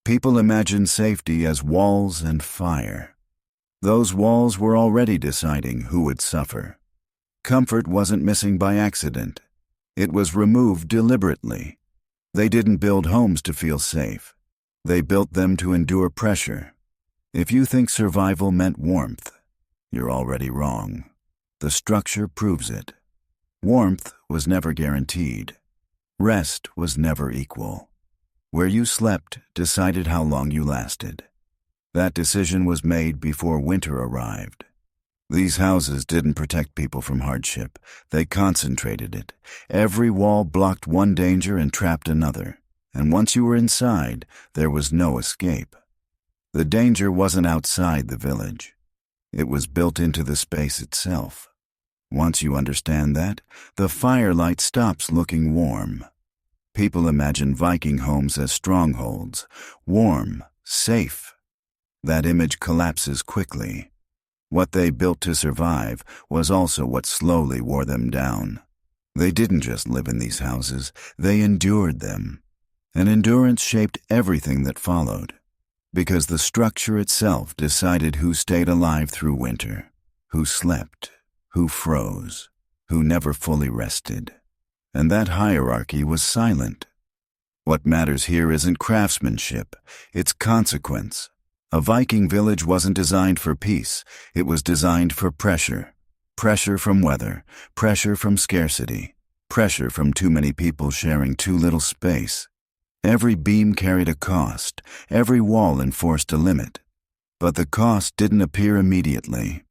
People imagined safety as walls and fire. Those walls were already deciding who would suffer. Comfort wasn't missing by accident. It was removed deliberately. They didn't build homes to feel safe. They built them to endure pressure. If you think survival meant warmth, you're already wrong. The structure proves it. Warmth was never guaranteed. Rest was never equal. Where you slept decided how long you lasted. That decision was made before winter arrived. These houses didn't protect people from hardship. They concentrated it. Every wall blocked one danger and trapped another. And once you were inside, there was no escape. The danger wasn't outside the village. It was built into the space itself. Once you understand that, the firelight stops looking warm. People imagine Viking homes as strongholds, warm, safe. That image collapses quickly. What they built to survive was also what slowly wore them down. They didn't just live in these houses, they endured them. And endurance shaped everything that followed, because the structure itself decided who stayed alive through winter, who slept, who froze, who never fully rested. And that hierarchy was silent. What matters here isn't craftsmanship, it's consequence. A Viking village wasn't designed for peace, it was designed for pressure. Pressure from weather, pressure from scarcity, pressure from too many people sharing too little space. Every beam carried a cost, every wall enforced a limit. But the cost didn't appear immediately.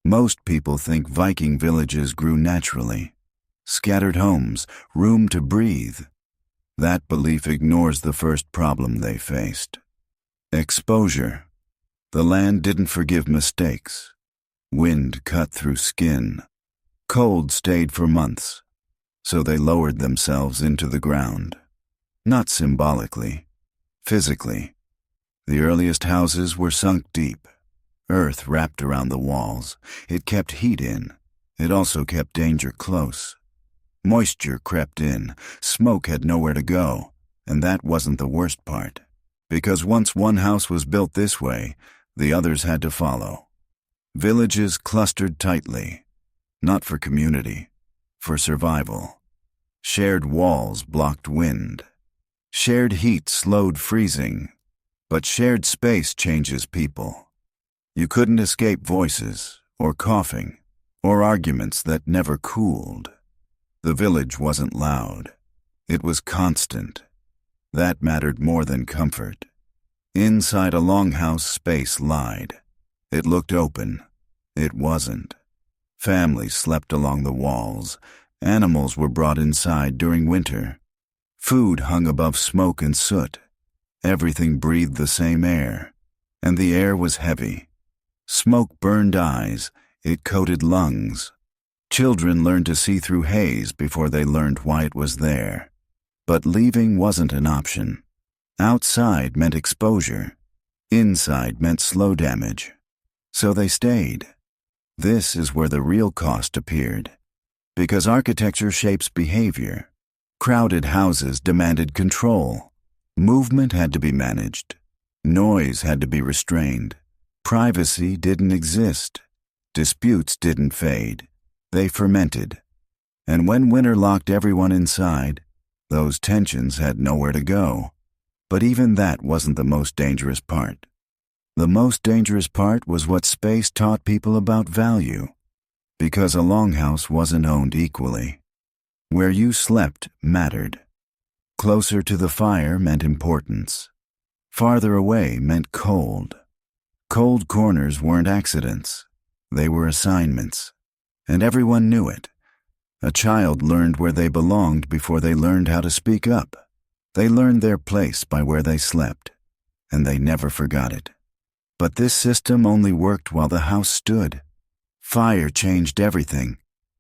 Most people think Viking villages grew naturally. Scattered homes, room to breathe. That belief ignores the first problem they faced. Exposure. The land didn't forgive mistakes. Wind cut through skin. Cold stayed for months. So they lowered themselves into the ground. Not symbolically, physically. The earliest houses were sunk deep. Earth wrapped around the walls. It kept heat in. It also kept danger close. Moisture crept in. Smoke had nowhere to go. And that wasn't the worst part. Because once one house was built this way, the others had to follow. Villages clustered tightly. Not for community, for survival. Shared walls blocked wind. Shared heat slowed freezing. But shared space changes people. You couldn't escape voices, or coughing, or arguments that never cooled. The village wasn't loud. It was constant. That mattered more than comfort. Inside a longhouse, space lied. It looked open. It wasn't. Families slept along the walls. Animals were brought inside during winter. Food hung above smoke and soot. Everything breathed the same air. And the air was heavy. Smoke burned eyes. It coated lungs. Children learned to see through haze before they learned why it was there. But leaving wasn't an option. Outside meant exposure. Inside meant slow damage. So they stayed. This is where the real cost appeared. Because architecture shapes behavior. Crowded houses demanded control. Movement had to be managed. Noise had to be restrained. Privacy didn't exist. Disputes didn't fade. They fermented. And when winter locked everyone inside, those tensions had nowhere to go. But even that wasn't the most dangerous part. The most dangerous part was what space taught people about value. Because a longhouse wasn't owned equally. Where you slept mattered. Closer to the fire meant importance. Farther away meant cold. Cold corners weren't accidents. They were assignments. And everyone knew it. A child learned where they belonged before they learned how to speak up. They learned their place by where they slept, and they never forgot it. But this system only worked while the house stood. Fire changed everything.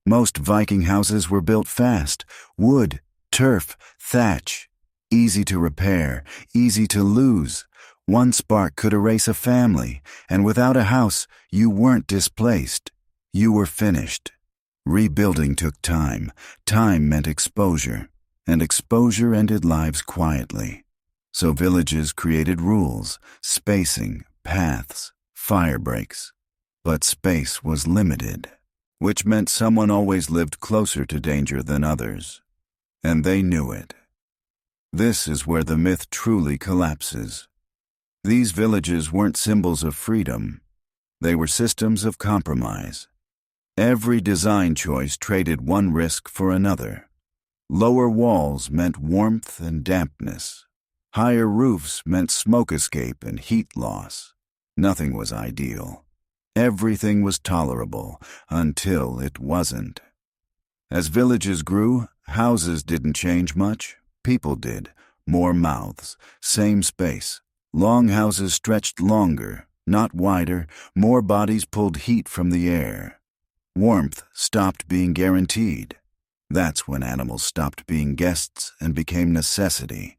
Most Viking houses were built fast. Wood, turf, thatch. Easy to repair, easy to lose. One spark could erase a family, and without a house, you weren't displaced. You were finished. Rebuilding took time. Time meant exposure, and exposure ended lives quietly. So villages created rules, spacing, paths, fire breaks. But space was limited, which meant someone always lived closer to danger than others. And they knew it. This is where the myth truly collapses. These villages weren't symbols of freedom. They were systems of compromise. Every design choice traded one risk for another. Lower walls meant warmth and dampness. Higher roofs meant smoke escape and heat loss. Nothing was ideal. Everything was tolerable until it wasn't. As villages grew, houses didn't change much. People did. More mouths, same space. Longhouses stretched longer, not wider. More bodies pulled heat from the air. Warmth stopped being guaranteed. That's when animals stopped being guests and became necessity.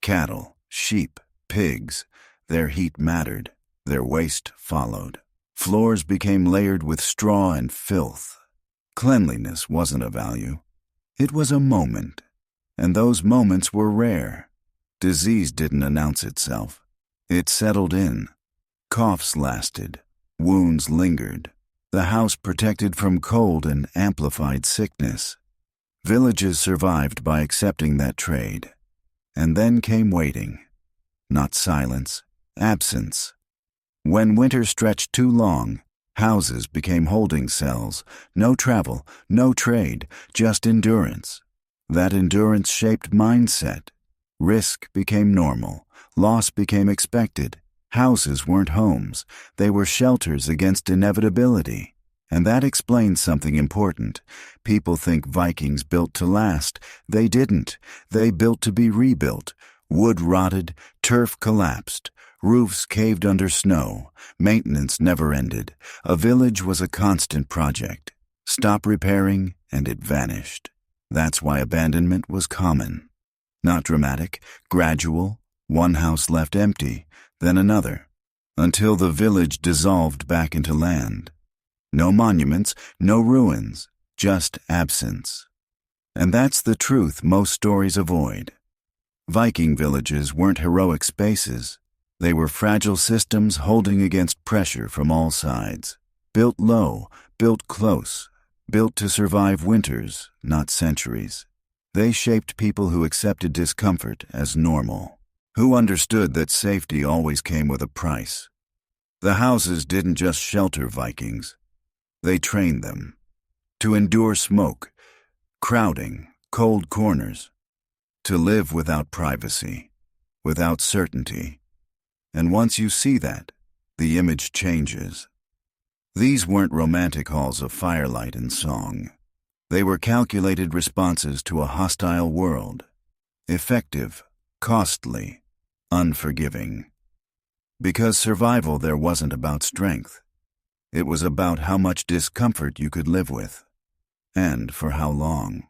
Cattle, sheep, pigs, their heat mattered. Their waste followed. Floors became layered with straw and filth. Cleanliness wasn't a value. It was a moment. And those moments were rare. Disease didn't announce itself. It settled in. Coughs lasted. Wounds lingered. The house protected from cold and amplified sickness. Villages survived by accepting that trade. And then came waiting. Not silence, absence. When winter stretched too long, houses became holding cells. No travel, no trade, just endurance. That endurance shaped mindset. Risk became normal. Loss became expected. Houses weren't homes. They were shelters against inevitability. And that explains something important. People think Vikings built to last. They didn't. They built to be rebuilt. Wood rotted, turf collapsed, roofs caved under snow. Maintenance never ended. A village was a constant project. Stop repairing, and it vanished. That's why abandonment was common. Not dramatic, gradual. One house left empty, then another, until the village dissolved back into land. No monuments, no ruins, just absence. And that's the truth most stories avoid. Viking villages weren't heroic spaces. They were fragile systems holding against pressure from all sides. Built low, built close, built to survive winters, not centuries. They shaped people who accepted discomfort as normal, who understood that safety always came with a price. The houses didn't just shelter Vikings. They trained them to endure smoke, crowding, cold corners, to live without privacy, without certainty. And once you see that, the image changes. These weren't romantic halls of firelight and song. They were calculated responses to a hostile world. Effective, costly, unforgiving. Because survival there wasn't about strength. It was about how much discomfort you could live with, and for how long.